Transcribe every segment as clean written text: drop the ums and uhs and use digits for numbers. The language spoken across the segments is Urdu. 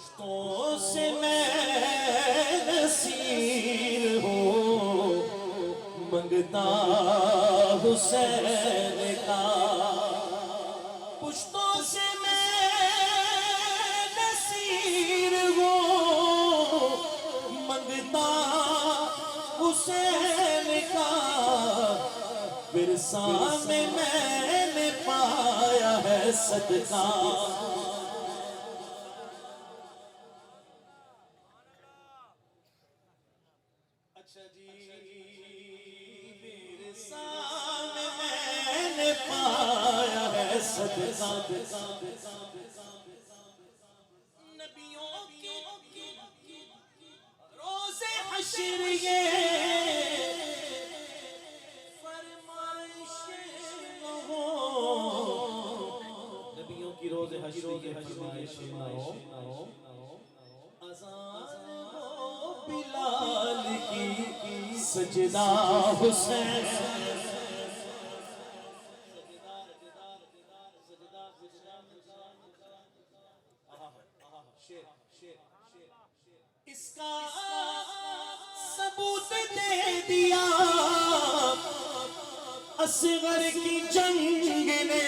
پشتوں سے میں نصیر ہوں منگتا حسین کا، پشتوں سے میں نصیر ہوں منگتا حسین کا، ورثہ میں نے پایا ہے صدقہ۔ اچھا جی، ورثہ میں نے پایا ہے صدقہ، نبیوں کی روز حشر یہ کی روز حشر کی فرمائش نہ ہو، اذان ہو بلال کی سجدہ حسین، اس کا ثبوت دے دیا اصغر کی جنگ نے،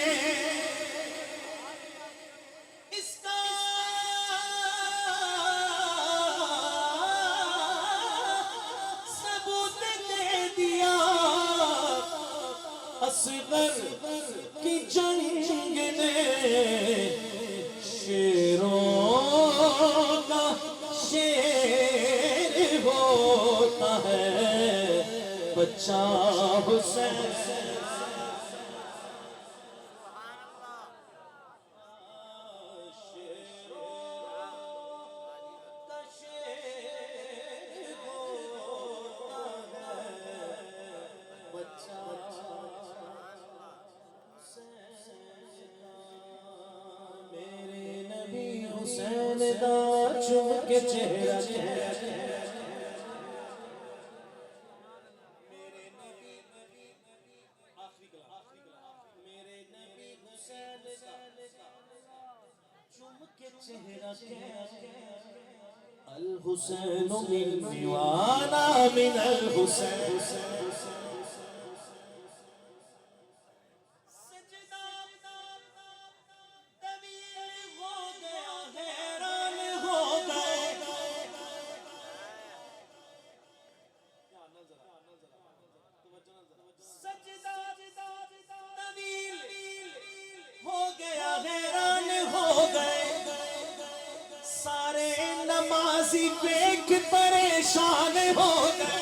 اصغر کی جنگ نے، شیروں کا شیر ہوتا ہے بچہ حسین۔ حسین دا چوم کے چہرہ میرے نبی حسین دا چوم کے چہرہ الحسین منی وانا من الحسین، حیران ہو گئے سارے نمازی دیکھ پریشان ہو گئے،